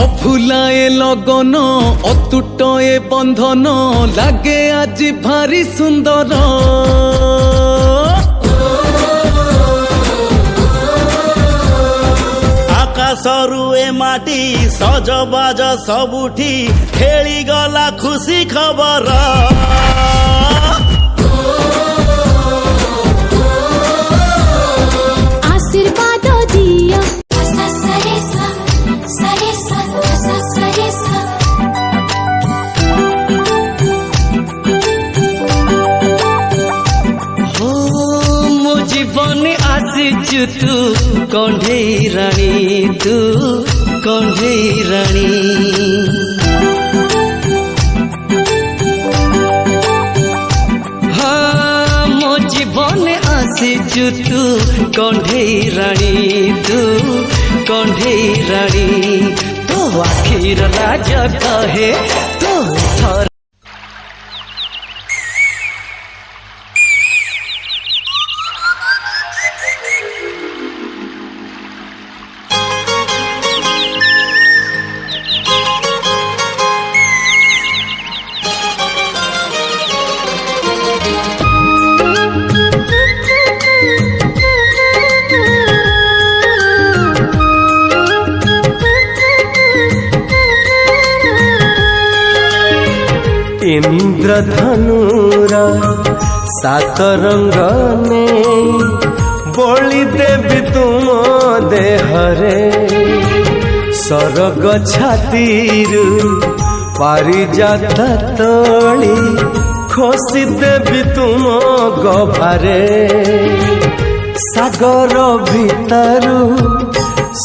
অফুলায়ে লগন অতুট এ বন্ধন লাগে আজি ভারি সুন্দর। আকাশরু এ মাটি সজবাজ সবুঠি খেলি গলা খুশি খবর। আশীর্বাদ দিয়া ମୋ ଜୀବନ ଆସିଛୁ ତୁ କଣ୍ଢେଇ ରାଣୀ, ତୁ କଣ୍ଢେଇ ରାଣୀ। ହଁ ମୋ ଜୀବନ ଆସିଛୁ ତୁ କଣ୍ଢେଇ ରାଣୀ, ତୁ କଣ୍ଢେଇ ରାଣୀ। ତୋ ଆଖିର ଲାଜ କହେ ତୋ ଥର इंद्रधनुरा सात रंग ने बोली देवी तुम देहरे सरग छातीरु पारिजात तोली खोसी देवी तुम गभारे सागर भीतरु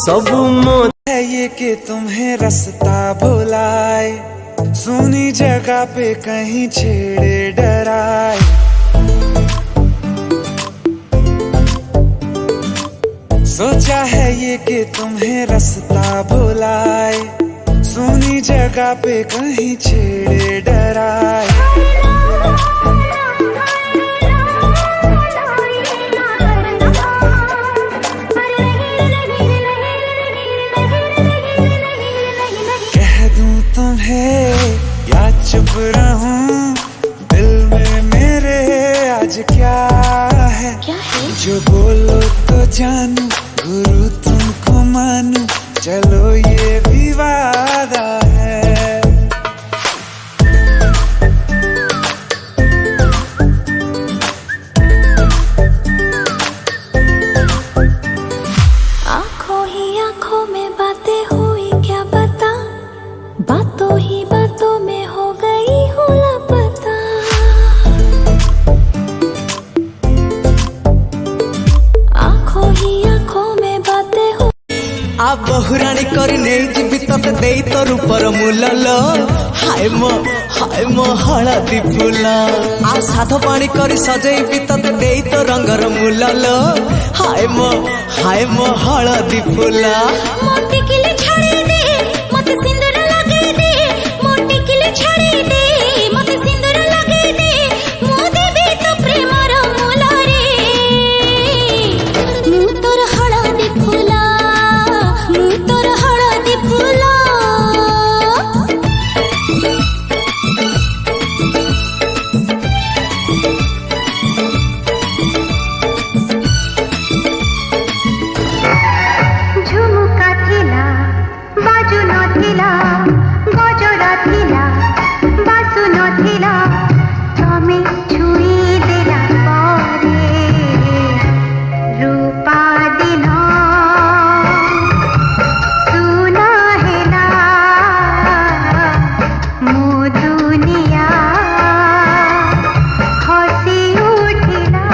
सबु मो ये कि तुम्हें रास्ता भुलाए, सुनी जगह पे कहीं छेड़े डराए। सोचा है ये कि तुम्हें रास्ता भुलाए, सुनी जगह पे कहीं छेड़े डराए। चुप रहूं दिल में मेरे आज क्या है, जो बोलो तो जानू गुरु तुमको मानू, चलो ये भी वादा है। आंखों ही आंखों में बातें हुई क्या बता, बातों ही बातों में हो गई हूँ लापता। आंखों ही आंखों में बातें हो आ बहुराणी कर नहीं जीवी तते दे तो रूपर मुलल। हाय मो हलदी फूल आ साध पानी कर सजेबी तते दे तो रंगर मुलल। हाय मो हलदी फूल मोटी किले छाड़ी दे मते सिंदूर लगे दे, मोटी किले छाड़ी दे मते सिंदूर लगे दे, मो देवी तो प्रेमर मूल रे। मु तोर हळदी फूला, मु तोर हळदी फूला। झुमुका थिला बाजू नथिला, गजरा थिला बासु नथिला, तमे छुई देला परे रूपा दिन सुना हेला मो दुनिया हसी उठिला।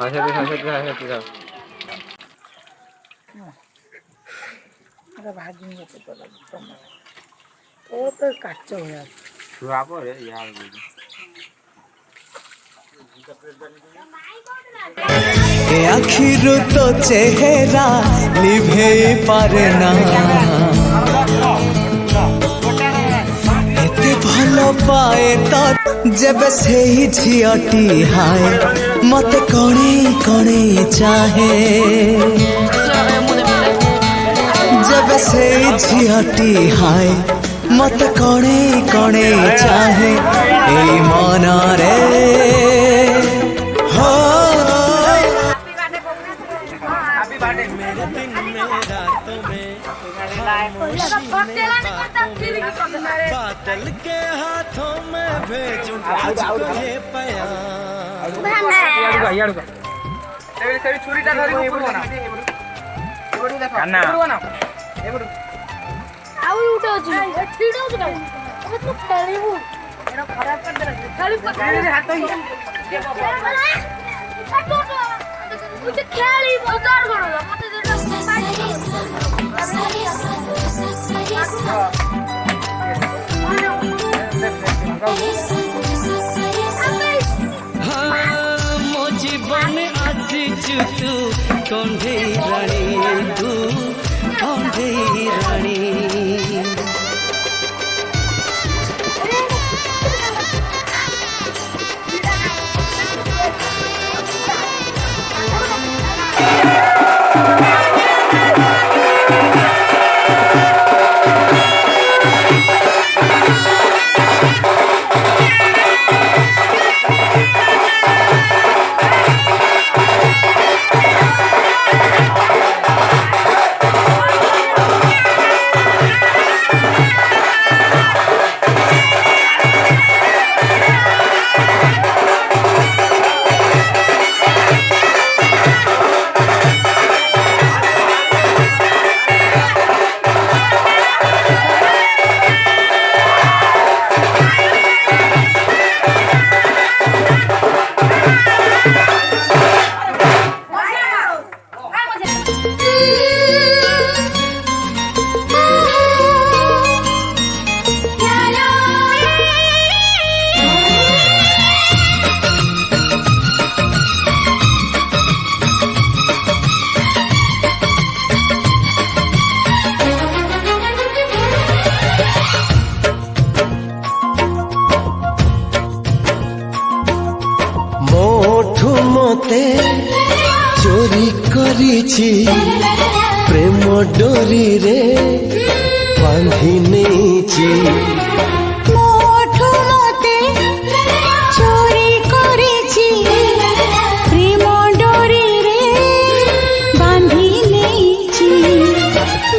এ আখিরু তো চেহারা লিভে পারে না এতে ভালো পায়ে তো যেবে সেই ঝিଅটি হায় মতে কণে কণে চাহে যেবে সেই ঝিଅটি হায় মতে কণে কণে চাহে এই মନରେ हो मेरे दिन में रातों में बादल के हाथों में भेजूं तुझको ये ମୋ ଜୀବନ ଆସିଛୁ ତୁ କଣ୍ଢେଇ ରାଣୀ ତୁ କଣ୍ଢେଇ ରାଣୀ मोठू मते चोरी करिछि प्रेम डोरी रे बांधी नेछि मोठू मते चोरी करिछि प्रेम डोरी रे बांधी नेछि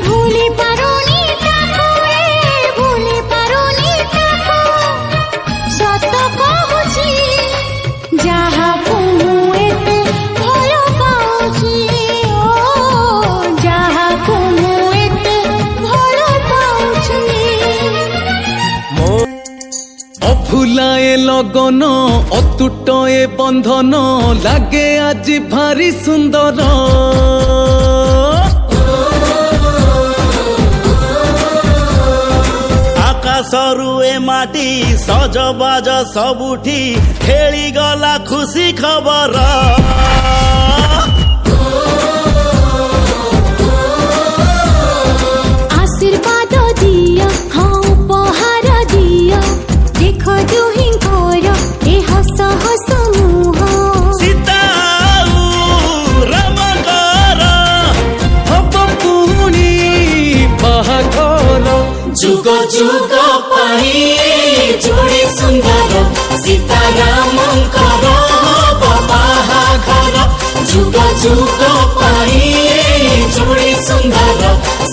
भूली पारुनी ताको भूली पारुनी ताको सत कहूछि ଯାହାକୁ ମୁଁ ଏତେ ଭଲ ପାଉଛି ଯାହାକୁ ମୁଁ ଏତେ ଭଲ ପାଉଛି অফুলায়ে লগন অতুট এ বন্ধন লাগে আজি ভারি সুন্দর ଆକାଶରୁ ଏ ମାଟି ସଜବାଜ ସବୁଠି ଖେଳିଗଲା ଖୁସି ଖବର ଆଶୀର୍ବାଦ ଦିଅ ହଁ ଉପହାର ଦିଅ ଦେଖ ଦୁହିଁଙ୍କର ଏ ହସ ହସ ମୁହଁ ସୀତା ଆଉ ରାମଙ୍କର হব পুଣି বাহাঘর ଯୁଗ ଯୁଗ ପାଇଁ ଯୋଡ଼ି ସୁନ୍ଦର ସୀତାରାମଙ୍କର ହବ ବାହାଘର ଯୁଗ ଯୁଗ ପାଇଁ ଯୋଡ଼ି ସୁନ୍ଦର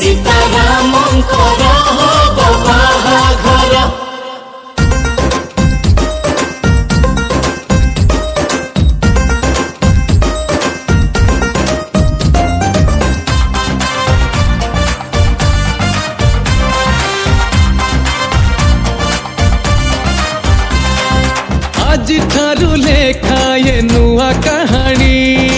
ସୀତାରାମଙ୍କର ହବ ବାହାଘର ଆଜି ଠାରୁ ଲେଖା ये नुआ कहानी।